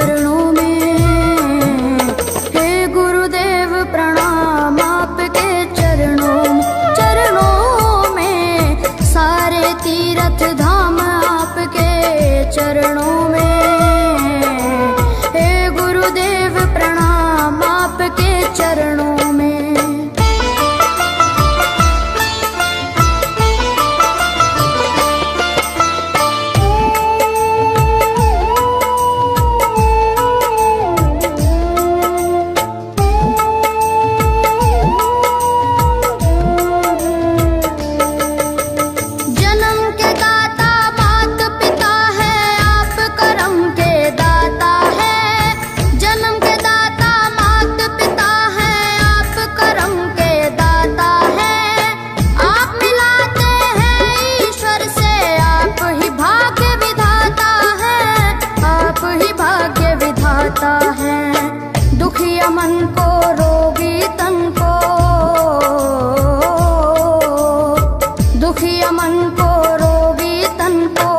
चरणों में। हे गुरुदेव प्रणाम आपके चरणों में, सारे तीर्थ धाम आपके चरणों में। हे गुरुदेव प्रणाम आपके चरणों में। दुखिया मन को, रोगी तन को, दुखिया मन को, रोगी तन को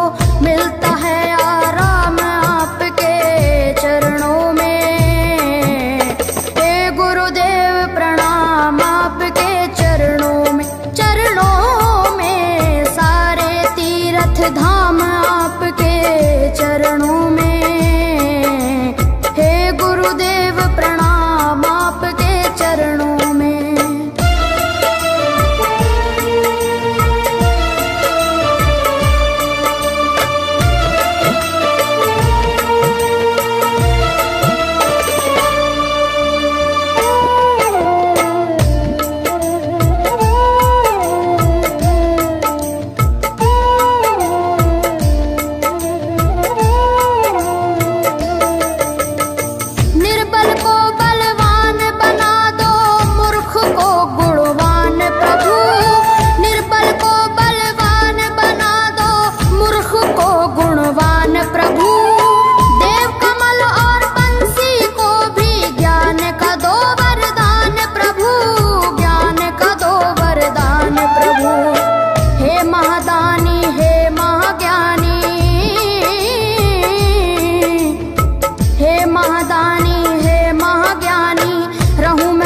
मिलता है आराम आपके चरणों में। हे गुरुदेव प्रणाम आपके चरणों में, सारे तीर्थ धाम आपके चरणों में। गुरुदेव प्रणाम आपके चरणों में।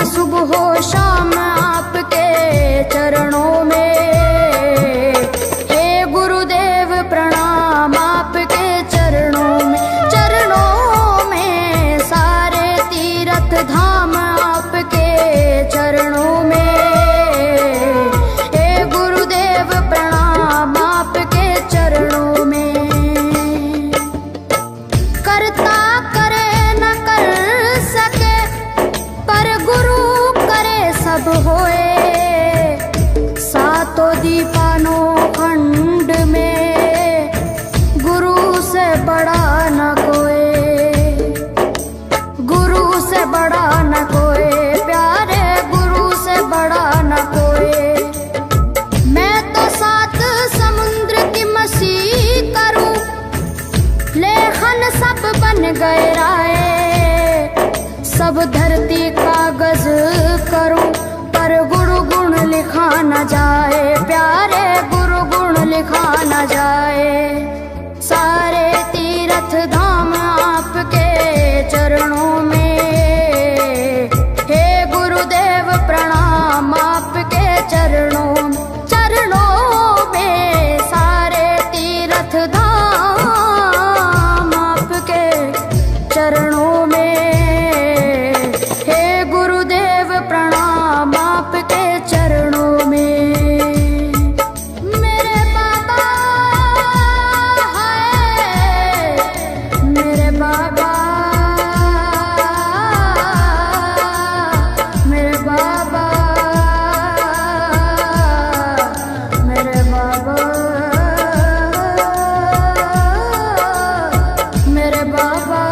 सुबह हो शाम आपके चरणों में। हे गुरुदेव प्रणाम आपके चरणों में, सारे तीर्थ धाम आपके चरणों में। हे गुरुदेव प्रणाम आपके चरणों में। करता करे न कर सके, पर गुरु करे सब होए। सातों दीपानों खंड में, गुरु से बड़ा न कोई, गुरु से बड़ा न कोई, प्यारे गुरु से बड़ा न कोई। मैं तो सात समुद्र की मसी करूं, लेखन सब बन गए राय। सब धरती कागज करूं, पर गुरु गुण लिखा न जाए, प्यारे गुरु गुण लिखा न जाए। सारे तीर्थ धाम आपके चरणों में। हे गुरुदेव प्रणाम आपके चरणों में, सारे तीर्थ धाम आपके चरणों में। प्रणाम आपके चरणों में। मेरे बाबा है, मेरे बाबा, मेरे बाबा, मेरे बाबा, मेरे बाबा।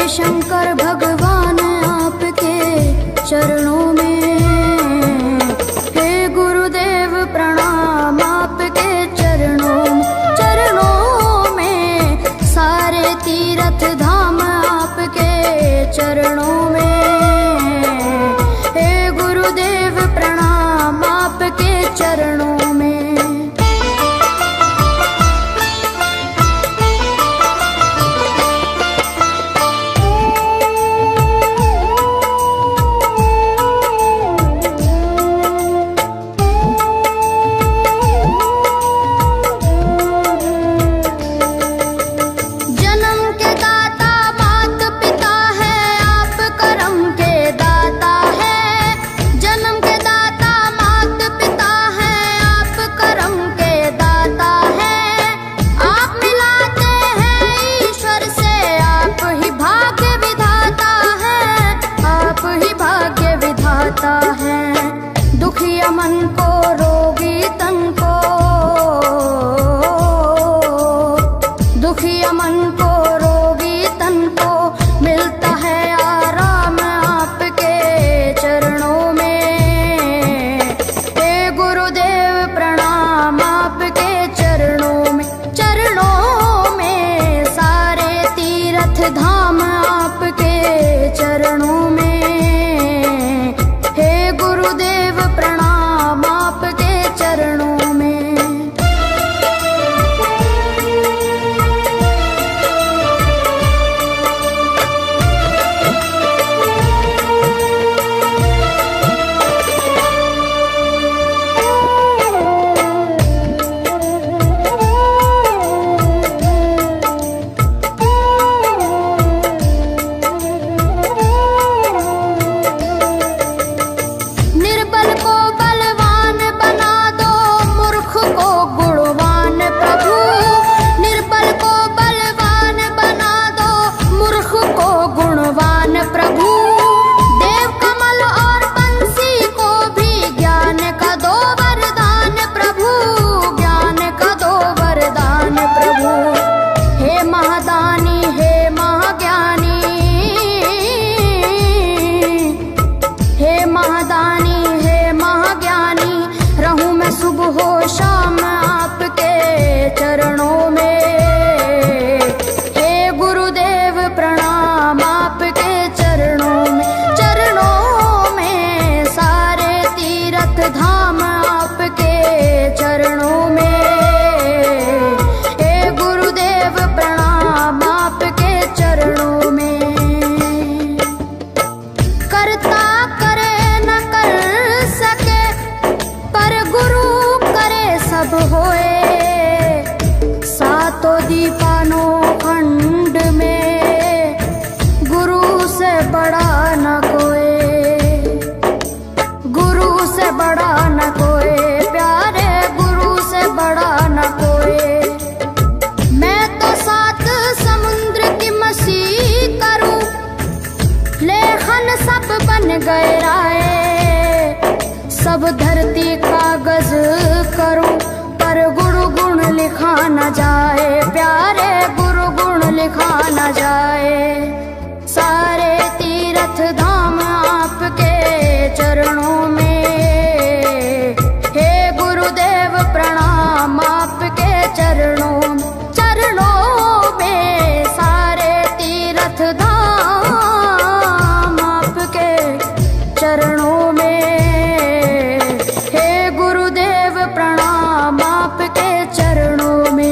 शंकर भगवान आपके चरणों में, हे गुरुदेव प्रणाम आपके चरणों में, सारे तीर्थ धाम आपके चरणों में, हे गुरुदेव प्रणाम आपके चरणों में। दुखिया मन को रोगी तन को, दुखिया मन को रोगी तन को मिलता है आराम आपके चरणों में, हे गुरुदेव प्रणाम आपके चरणों में, सारे तीर्थ धाम आपके चरणों में, गुरुदेव प्रणाम आपके चरणों में। सुबह शाम आपके चरणों में, हे गुरुदेव प्रणाम आपके चरणों में, सारे तीर्थ धाम आपके चरणों में, हे गुरुदेव प्रणाम आपके चरणों में। करता करे न कर सके पर गुरु सब होए, सातों दीपानों खंड में गुरु से बड़ा न कोई, गुरु से बड़ा न कोई, प्यारे गुरु से बड़ा न कोई। मैं तो सात समुद्र की मसी करूं, लेखन सब बन गए राय, सब धरती कागज करूं पर गुरु गुण लिखा न जाए, प्यारे गुरु गुण लिखा न जाए, सारे तीर्थ धाम आपके चरणों में, हे गुरुदेव प्रणाम आपके चरणों में, सारे तीर्थ धाम आपके चरणों में, प्रणाम आपके चरणों में।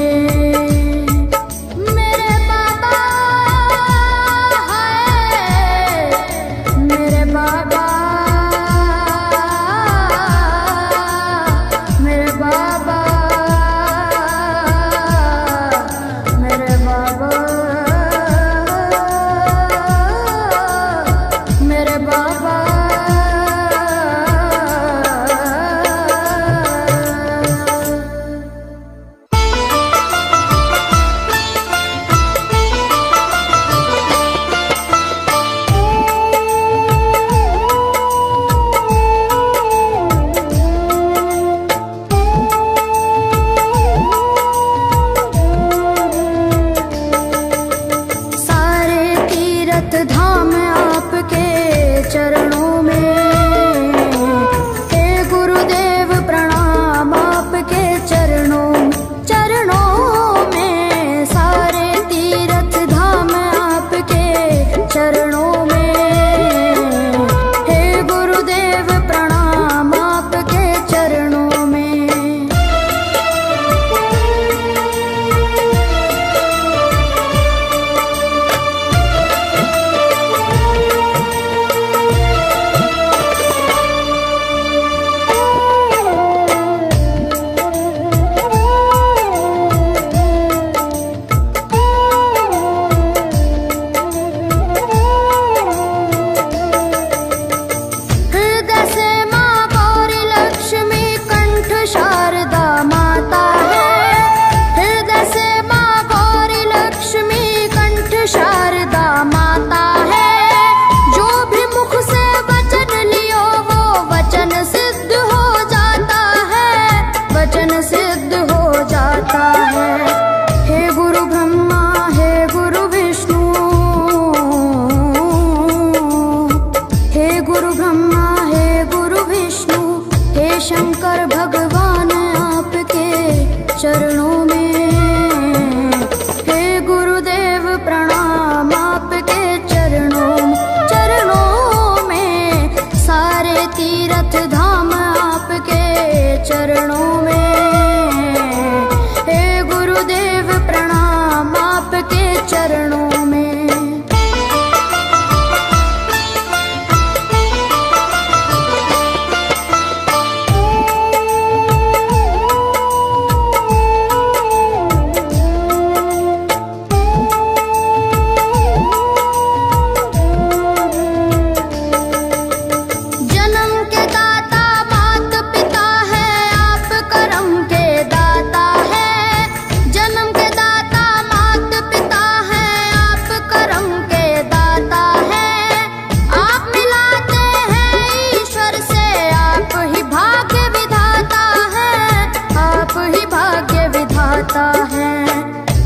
चरणों में।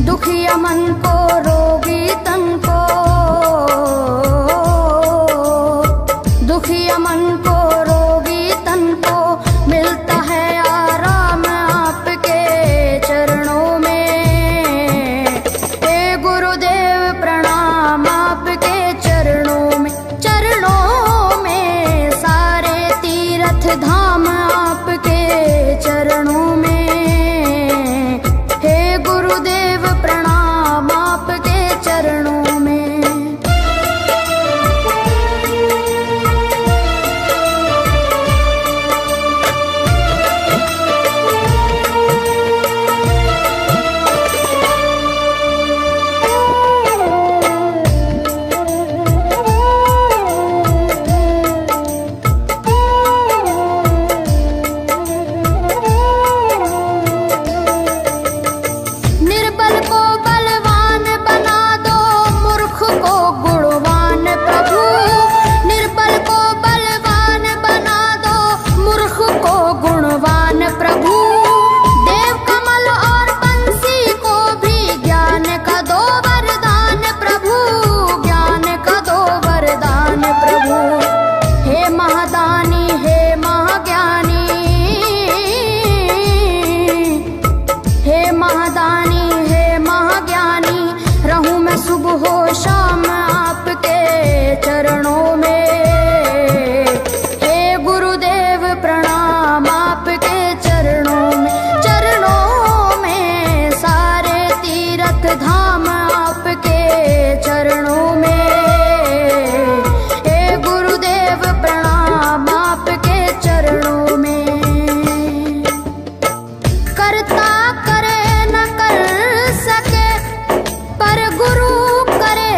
दुखिया मन को रोगी तन को, दुखिया मन को रोगी तन को मिलता है आराम आपके चरणों में। हे गुरुदेव प्रणाम आपके चरणों में, चरणों में सारे तीर्थ धाम आपके चरणों में। गुरुदेव प्रणाम आपके चरणों में। सुबह शाम आपके चरणों में। हे गुरुदेव प्रणाम आपके चरणों में, चरणों में सारे तीर्थ धाम आपके चरणों में। हे गुरुदेव प्रणाम आपके चरणों में। करता करे न कर सके पर गुरु करे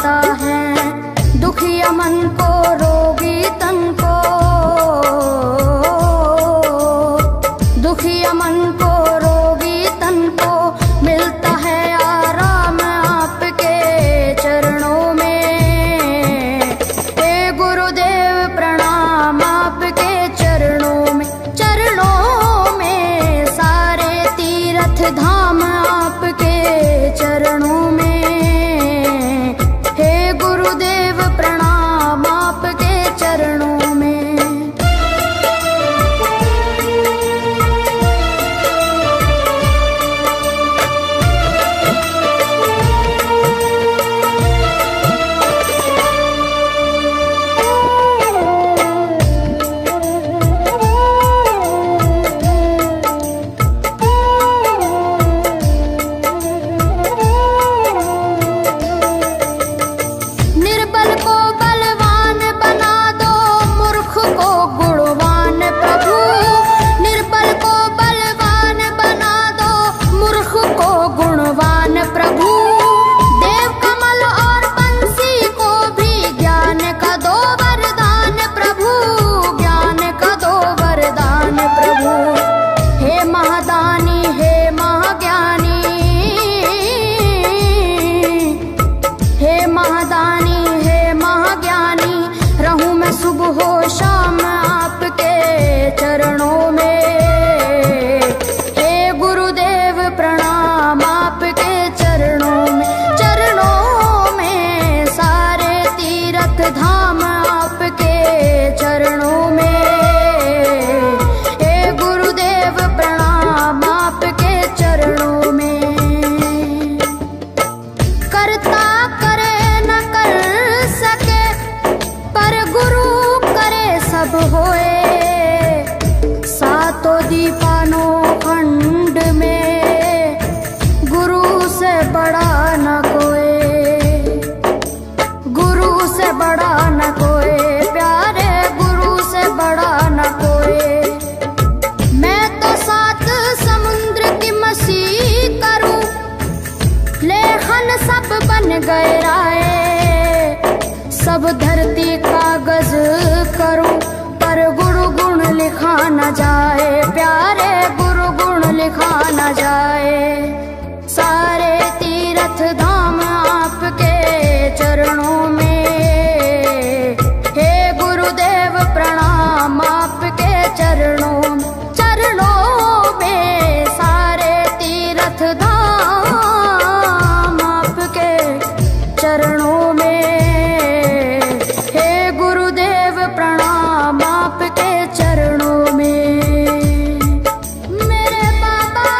जाता है। दुखिया मन को रोगी तन को, दुखिया मन को रोगी तन को मिलता है आराम आपके चरणों में। हे गुरुदेव प्रणाम आपके चरणों में, चरणों में सारे तीर्थ धाम आपके चरणों में। हे गुरुदेव प्रणाम आपके चरणों में। निर्बल को बलवान बना दो, मूर्ख को गुणवान प्रभु। निर्बल को बलवान बना दो, मूर्ख को गुणवान प्रभु। देव कमल और बंसी को भी ज्ञान का दो वरदान प्रभु, ज्ञान का दो वरदान प्रभु। हे महादानी हे महाज्ञानी, हे महादानी हे महाज्ञानी, रहूं मैं सुबह हो शाम आपके चरणों में। हे गुरुदेव प्रणाम आपके चरणों में, चरणों में सारे तीर्थ धाम आपके चरणों में। हे गुरुदेव प्रणाम आपके चरणों में। करता करे न कर सके, पर गुरु करे सब होए। सातों दीपानों खंड में गुरु से बड़ा न कोई, गुरु से बड़ा न कोई, प्यारे गुरु से बड़ा न कोई। मैं तो सात समुद्र की मसीह करूं, लेखन सब बन गए राय। सब धरती कागज करूं, पर गुरु गुण लिखा न जाए, प्यारे गुरु गुण लिखा न जाए। सारे तीर्थ धाम आपके चरणों में। हे गुरुदेव प्रणाम आपके चरणों में, चरणों में सारे तीर्थ धाम आपके चरणों में। हे गुरुदेव प्रणाम आपके चरणों में। मेरे बाबा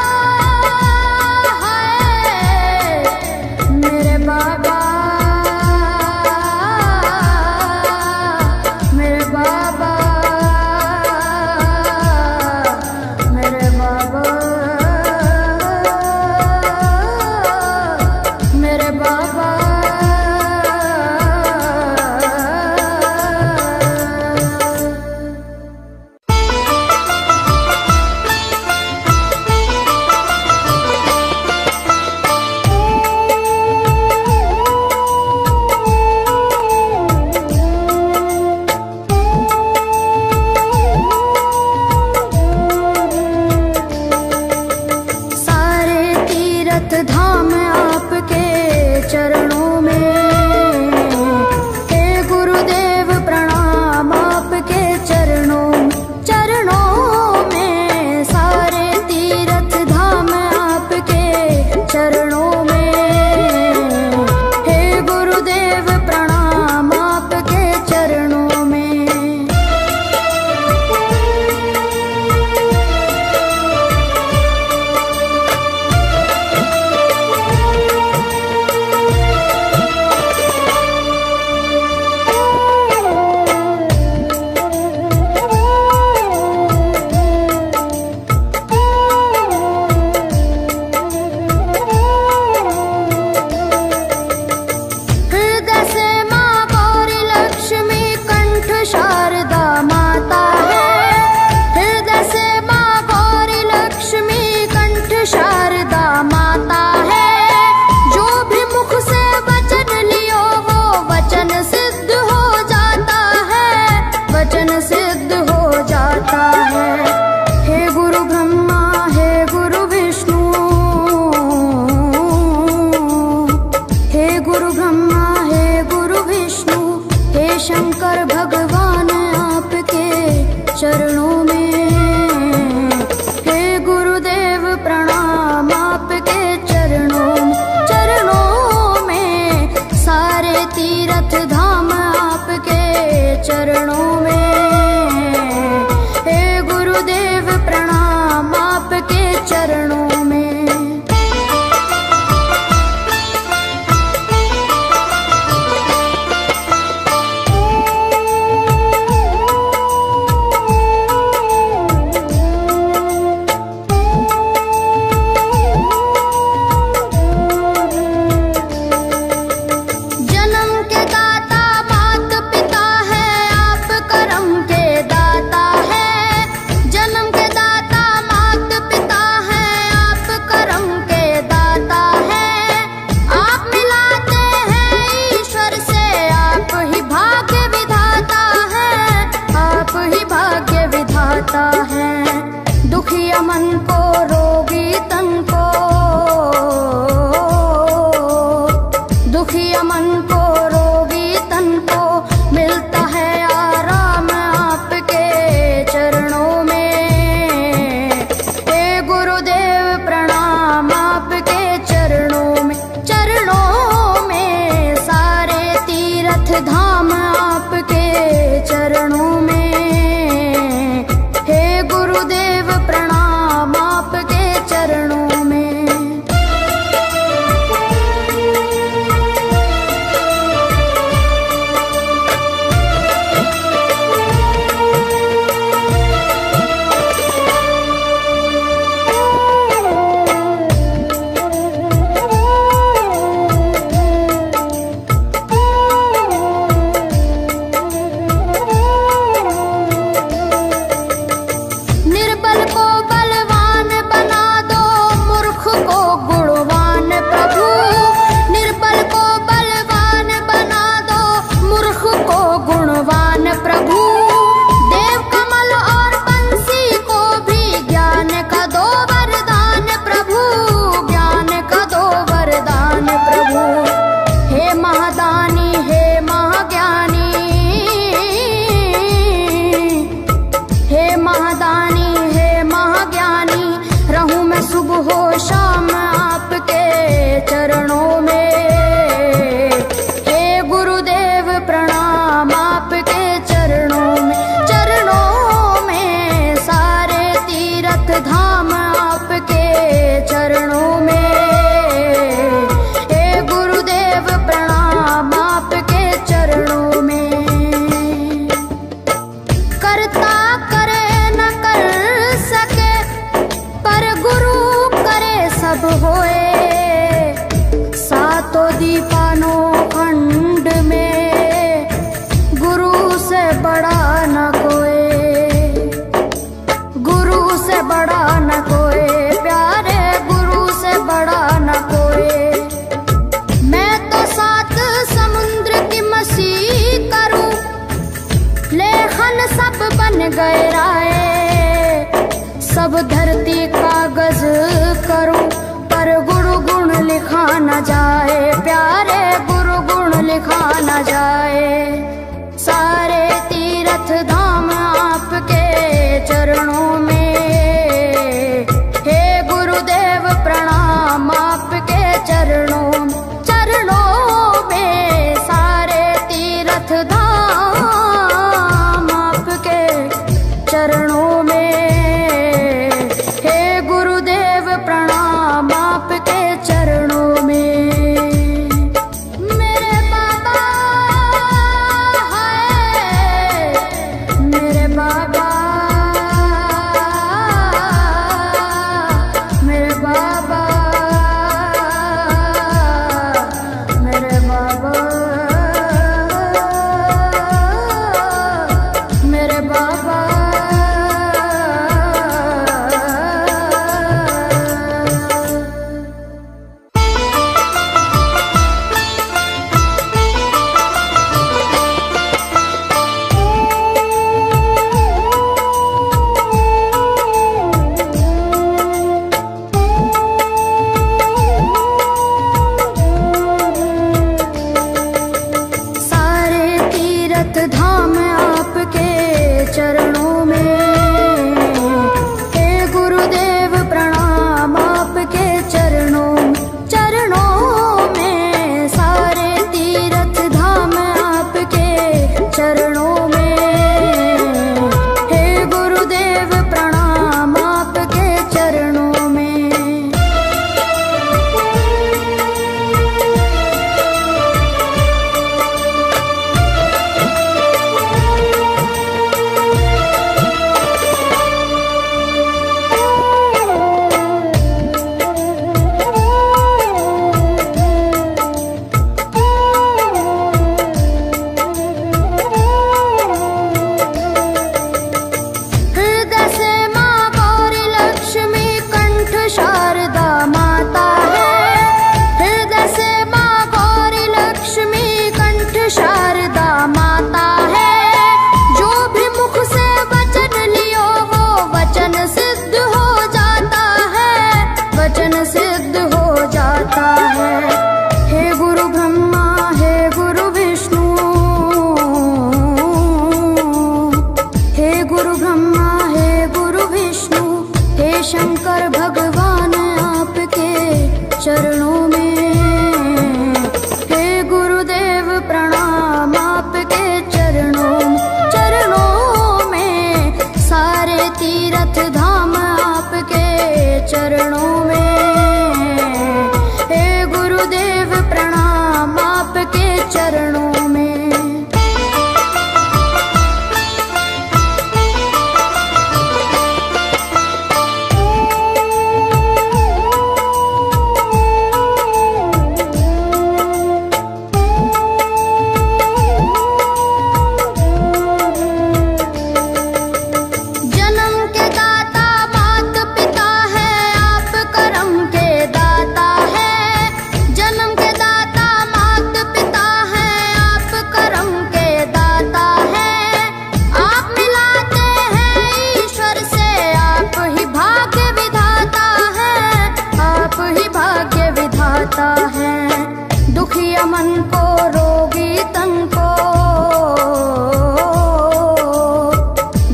दुखिया मन को रोगी तन को,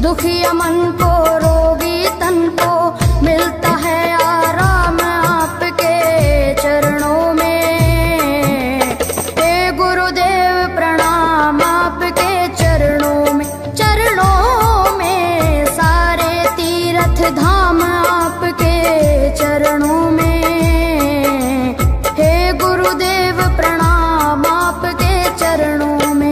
दुखिया मन को रोगी तन को मिलता है आराम आपके चरणों में। हे गुरुदेव प्रणाम आपके चरणों में, चरणों में सारे तीर्थ धाम आपके चरणों में। हे गुरुदेव प्रणाम आपके चरणों में।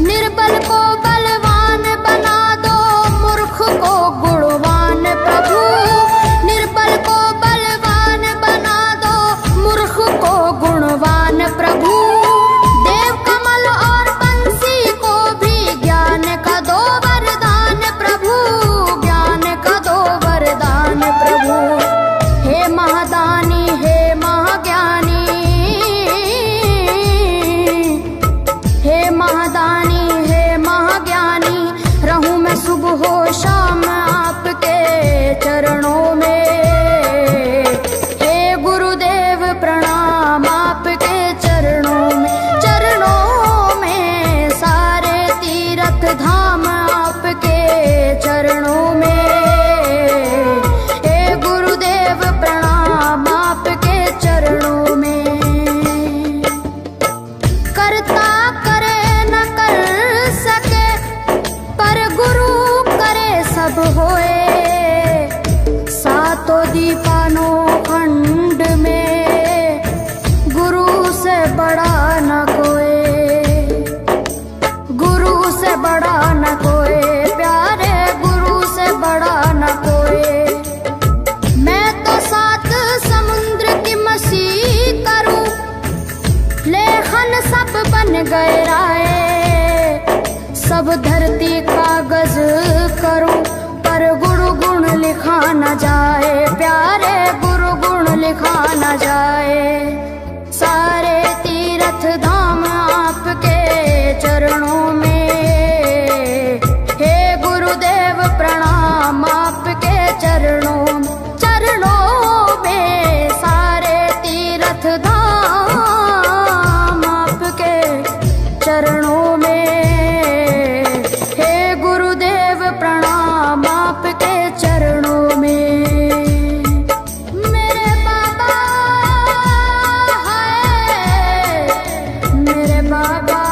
निर्बल को बलवान बना दो, मूर्ख को गुणवान प्रभु। निर्बल को बलवान बना दो, मूर्ख को गुणवान प्रभु। देव कमल और बंसी को भी ज्ञान का दो वरदान प्रभु, ज्ञान का दो वरदान प्रभु। हे महादानी हे महाज्ञानी, हे महादानी हे महाज्ञानी, रहूं मैं सुबह हो शाम आपके चरणों में। हे गुरुदेव प्रणाम आपके चरणों में, चरणों में सारे तीर्थ धाम आपके चरणों में। हे गुरुदेव प्रणाम आपके चरणों में। करता करे न कर सके, पर गुरु करे सब होए। सातों दीपानों खंड में गुरु से बड़ा न कोई, गुरु से बड़ा न कोई, प्यारे गुरु से बड़ा न कोई। मैं तो सात समुद्र की मसी करूं, लेखन सब बन गए राय। सब धरती कागज करूं, पर गुरु गुण लिखा न जाए, प्यारे गुरु गुण लिखा न जाए। सारे तीर्थ धाम आपके चरणों में। हे गुरुदेव प्रणाम आपके चरणों में, चरणों में सारे तीर्थ धाम आपके चरणों में। हे गुरुदेव प्रणाम आपके चरणों में। मेरे बाबा है, मेरे बाबा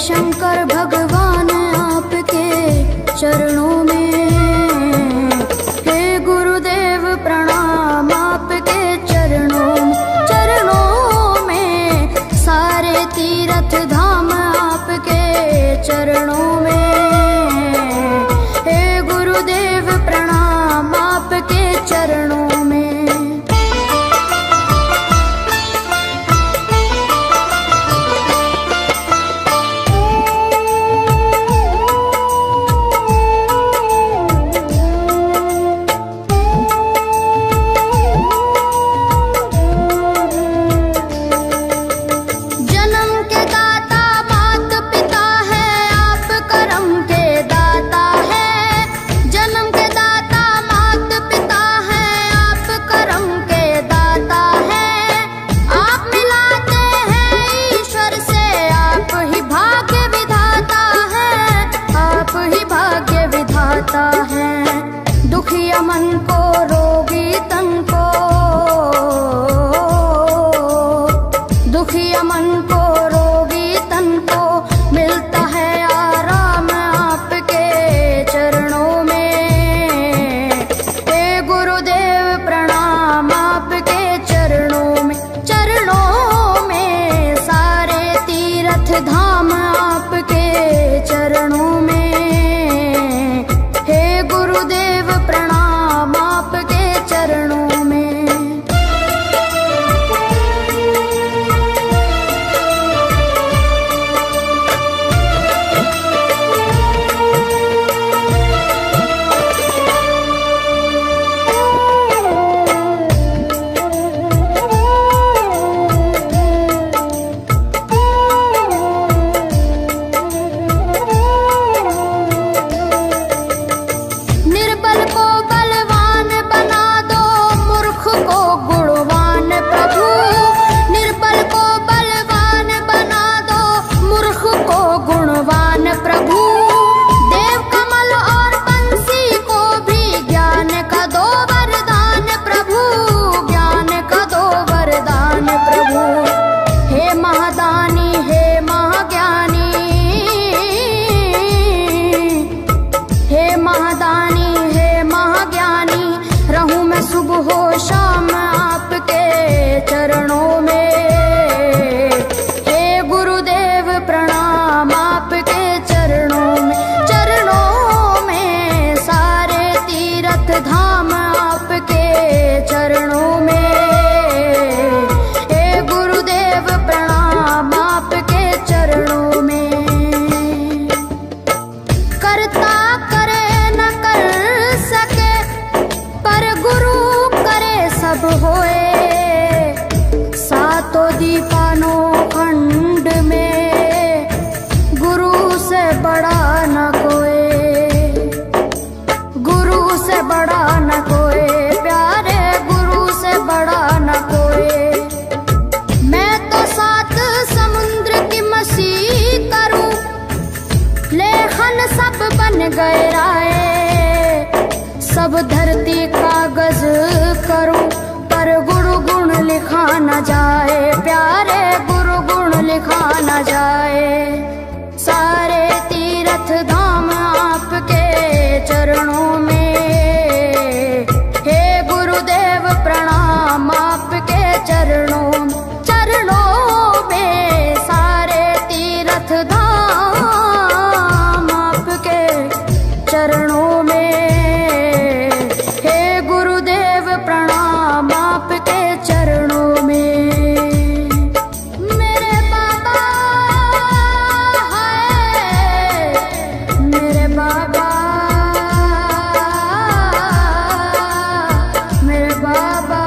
शंकर भगवान आपके चरणों में, हे गुरुदेव प्रणाम आपके चरणों में, सारे तीर्थ धाम आपके चरणों में, हे गुरुदेव प्रणाम आपके चरणों में। दुखिया मन को रोगी तन को, दुखिया मन को रोगी तन को मिलता है आराम आपके चरणों में, हे गुरुदेव प्रणाम आपके चरणों में, सारे तीर्थ धाम आपके चरणों में, हे गुरुदेव प्रणाम आपके चरणों में। सुबह शाम आपके चरणों में, हे गुरुदेव प्रणाम आपके चरणों में, सारे तीर्थ धाम आपके चरणों में, हे गुरुदेव प्रणाम आपके चरणों में। करता करे न कर सके पर गुरु सब होए, सातों दीपानों खंड में गुरु से बड़ा न कोई, गुरु से बड़ा न कोई, प्यारे गुरु से बड़ा न कोई। मैं तो सात समुद्र की मसी करूं, लेखन सब बन गए राय, सब धरती कागज करूं पर गुरु गुण लिखा न जाए, प्यारे गुरु गुण लिखा न जाए, सारे तीर्थ धाम आपके चरणों में, हे गुरुदेव प्रणाम आपके चरणों में, सारे तीर्थ धाम आपके चरणों में, प्रणाम आपके चरणों में। मेरे बाबा है, मेरे बाबा, मेरे बाबा,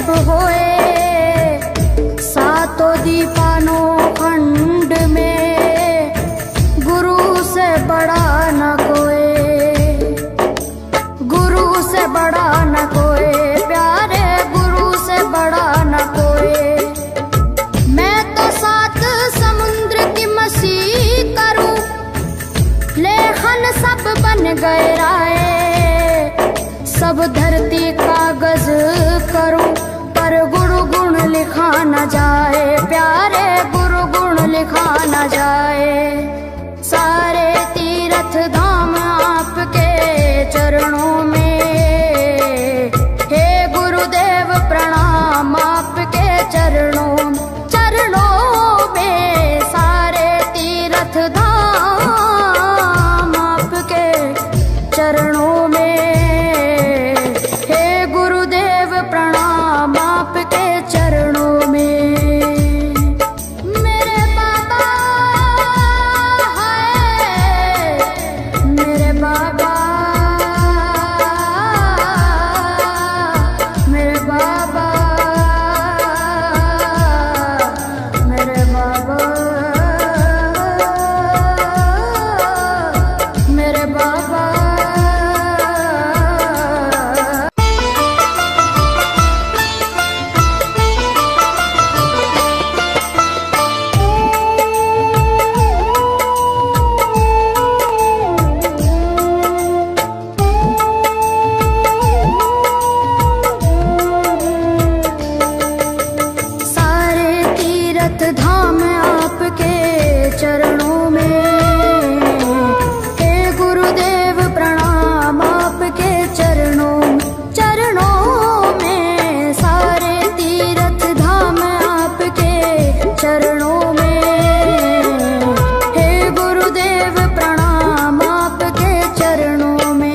सब होए, सातों दीपानो खंड में गुरु से बड़ा न कोई, गुरु से बड़ा न कोई, प्यारे गुरु से बड़ा न कोई। मैं तो सात समुद्र की मसी करूं, लेखन सब बन गए राय, सब धरती कागज करूं, पर गुरु गुण लिखा न जाए, प्यारे गुरु गुण लिखा न जाए। सारे तीर्थ धाम आपके चरणों में, हे गुरुदेव प्रणाम आपके चरणों, चरणों में। सारे तीर्थ धाम आपके चरणों में, प्रणाम आपके चरणों में। मेरे बाबा है, मेरे बाबा, मेरे बाबा, मेरे बाबा, मेरे बाबा। धाम आपके चरणों में, हे गुरुदेव प्रणाम आपके चरणों, चरणों में। सारे तीर्थ धाम आपके चरणों में, हे गुरुदेव प्रणाम आपके चरणों में।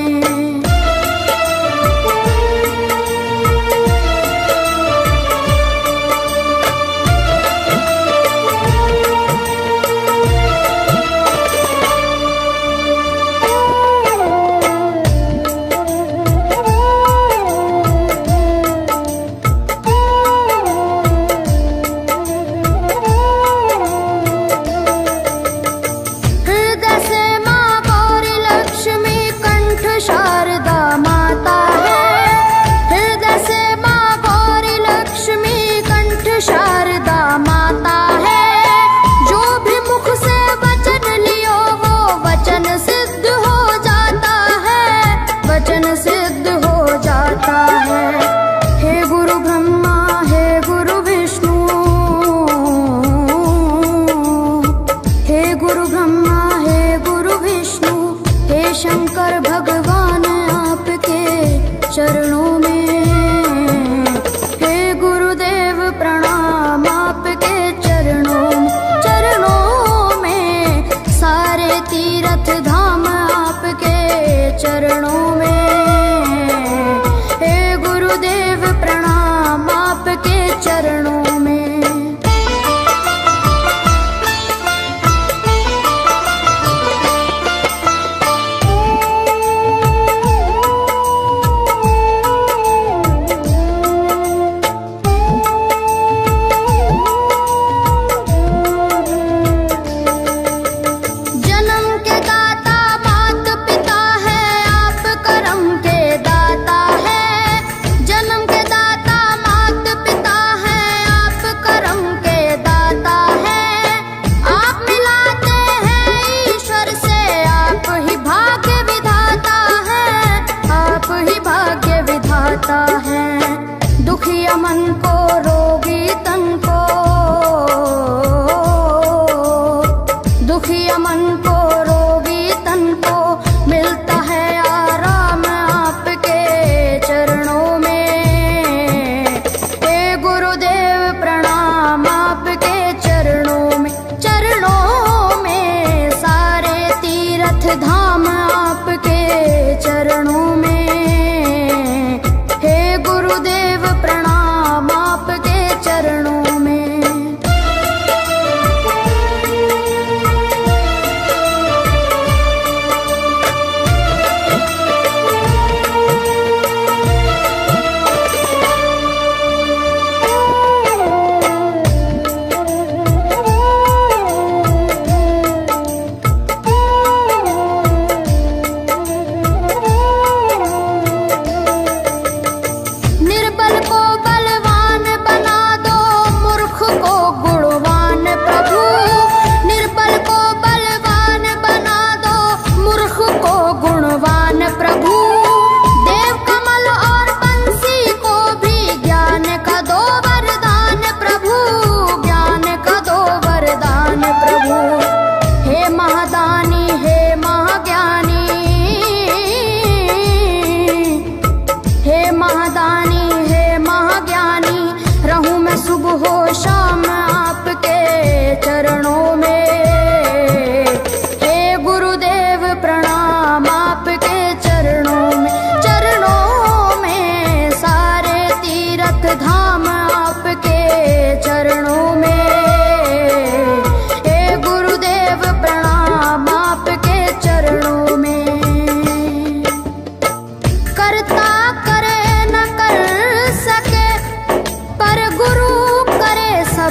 शंकर भगवान आपके चरणों में, हे गुरुदेव प्रणाम आपके चरणों, चरणों में। सारे तीर्थ धाम आपके चरणों में, हे गुरुदेव प्रणाम आपके चरणों में। दुखिया मन को, रोगी तन को, दुखिया मन को, रोगी तन को मिलता है आराम आपके चरणों में, हे गुरुदेव प्रणाम आपके चरणों में, चरणों में। सारे तीर्थ धाम आपके चरणों में, गुरुदेव प्रणाम आपके चरणों में।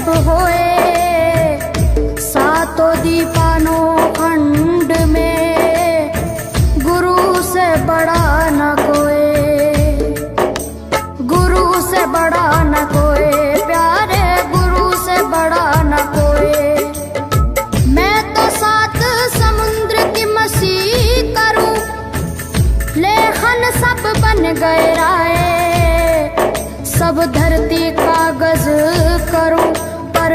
सब होए, सातों दीपानों खंड में गुरु से बड़ा न कोई, गुरु से बड़ा न कोई, प्यारे गुरु से बड़ा न कोई। मैं तो सात समुद्र की मसी करूं, लेखन सब बन गए राय, सब धरती कागज करूं, पर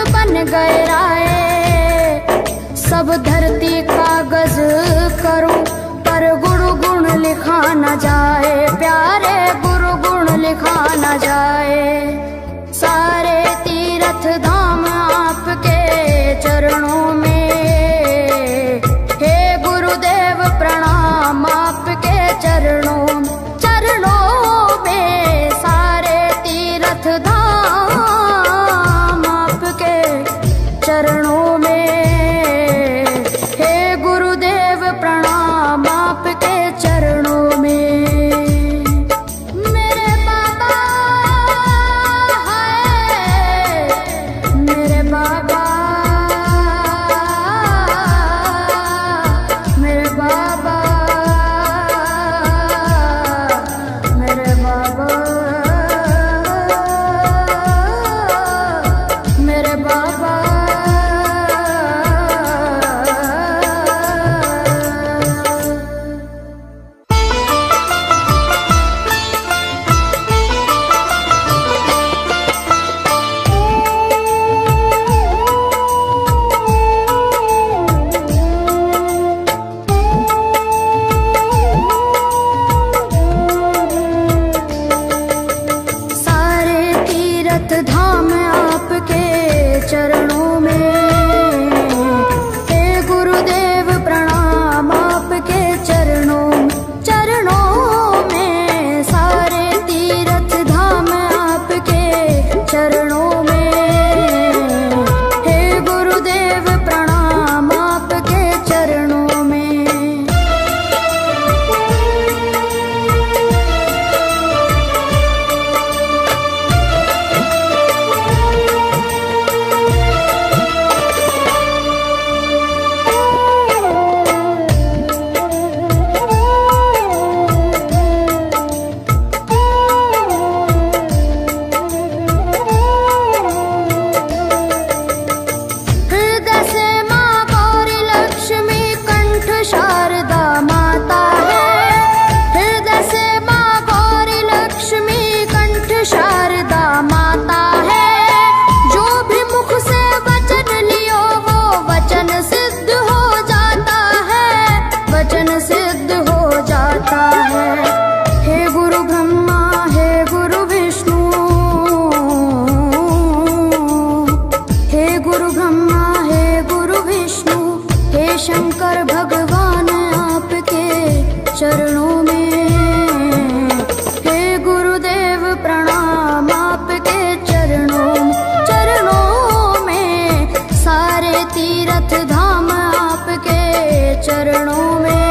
बन गए राय। सब धरती कागज करूं पर गुरु गुण लिखा न जाए, प्यारे गुरु गुण लिखा न जाए। सारे तीर्थ धाम आपके चरणों में, हे गुरुदेव प्रणाम आपके चरणों में। सारे तीर्थ धाम आपके चरणों में, हे गुरुदेव प्रणाम आपके चरणों में। मेरे बाबा है, मेरे बाबा, मेरे बाबा, मेरे बाबा, मेरे बाबा। सारे तीर्थ धाम आपके चरणों में, हे गुरुदेव प्रणाम आपके चरणों में। सारे तीर्थ धाम आपके चरणों में, हे गुरुदेव प्रणाम आपके चरणों में। हृदय से माँ गौरी लक्ष्मी कंठ शारदा माता है। हृदय से माँ गौरी लक्ष्मी कंठ शारदा माता है। जो भी मुख से वचन लियो वो वचन सिद्ध हो जाता है, वचन सिद्ध हो जाता है। हे गुरु ब्रह्मा, हे गुरु विष्णु, हे गुरु ब्रह्मा, हे गुरु विष्णु, हे शंकर भगवान आपके चरणों में, हे गुरुदेव प्रणाम आपके चरणों में। सारे तीर्थ धाम आपके चरणों में,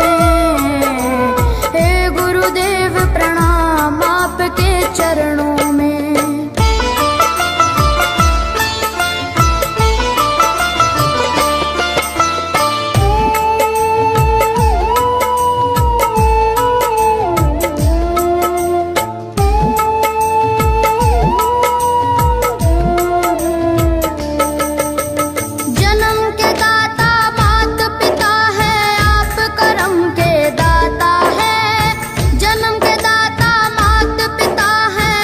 हे गुरुदेव प्रणाम आपके चरणों में। जन्म के दाता मात पिता है, आप कर्म के दाता है। जन्म के दाता मात पिता है,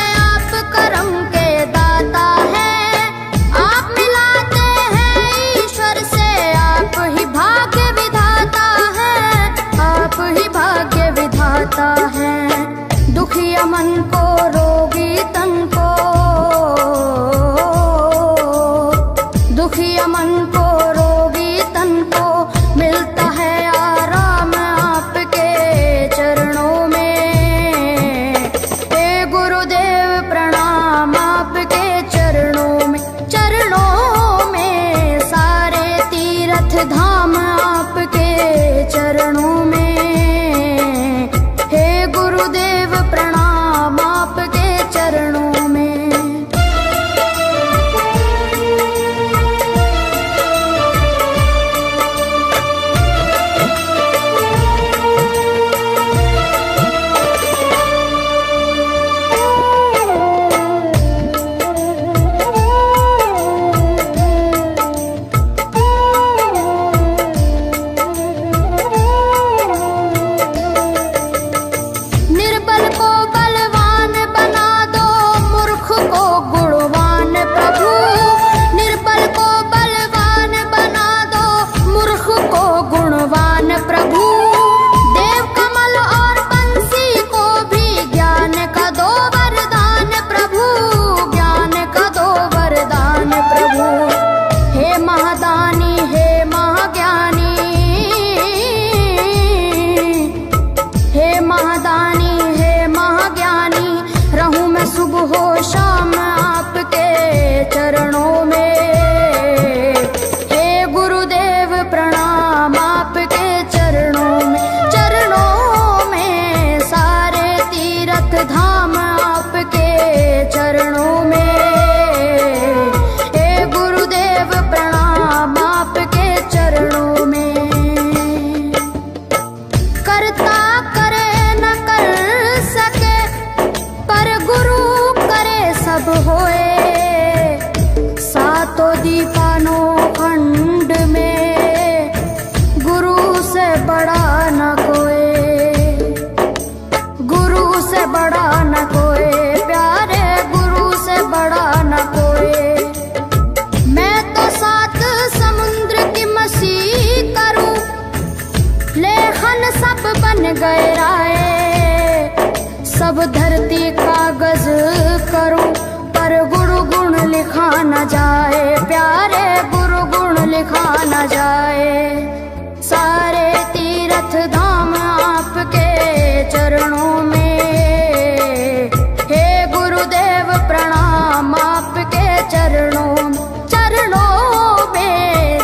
जाए, प्यारे गुरु गुण लिखा न जाए। सारे तीर्थ धाम आपके चरणों में, हे गुरुदेव प्रणाम आपके चरणों में।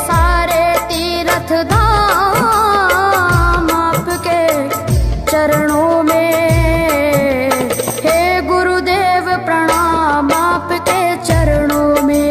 सारे तीर्थ धाम आपके चरणों में, हे गुरुदेव प्रणाम आपके चरणों में।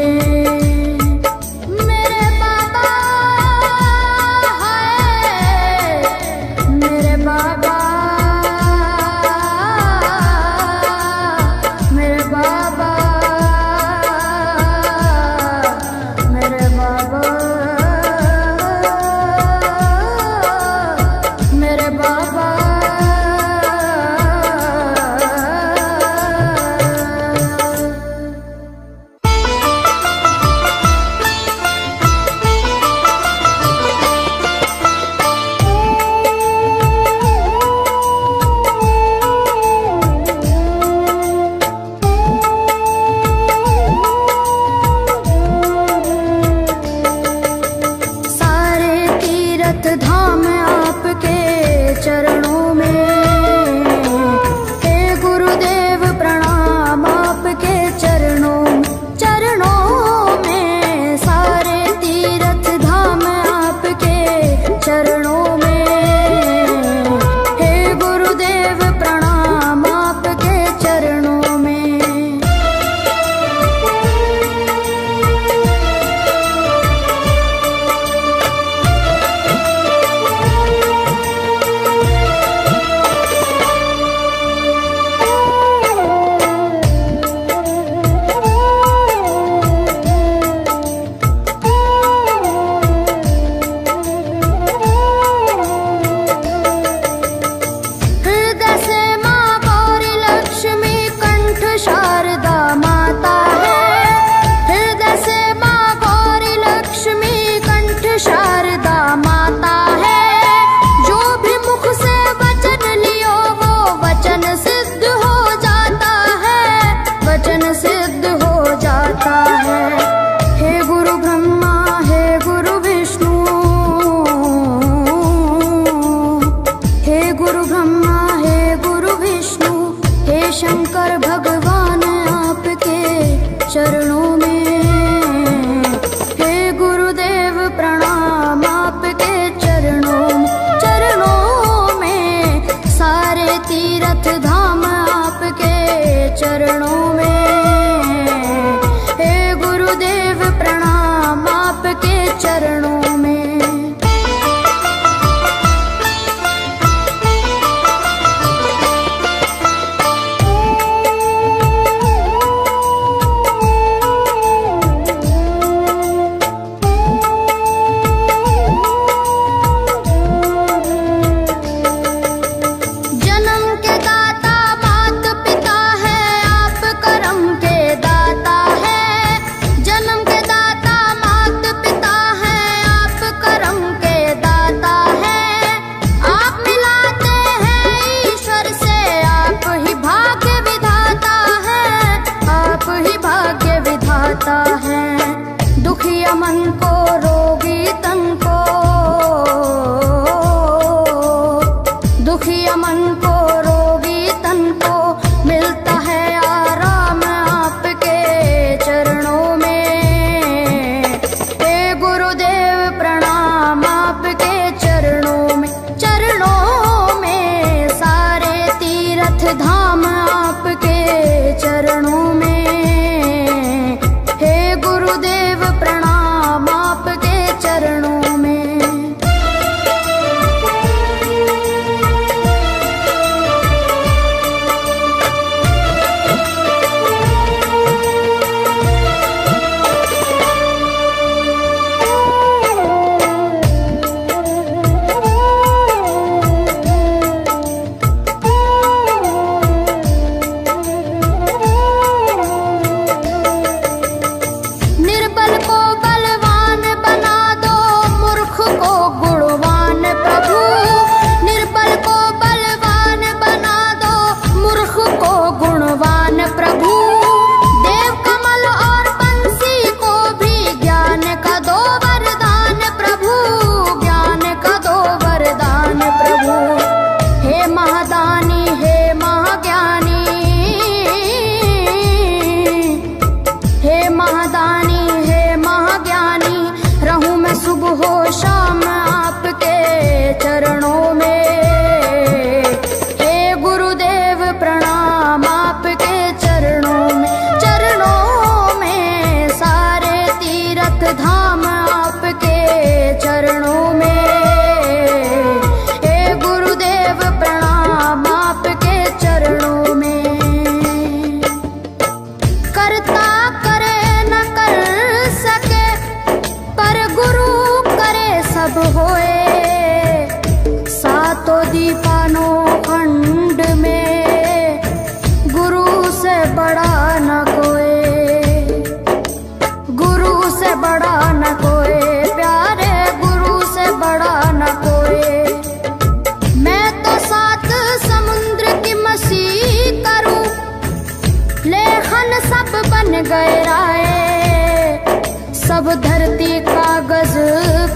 सब धरती कागज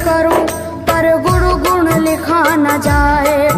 करूं पर गुण गुण लिखा न जाए।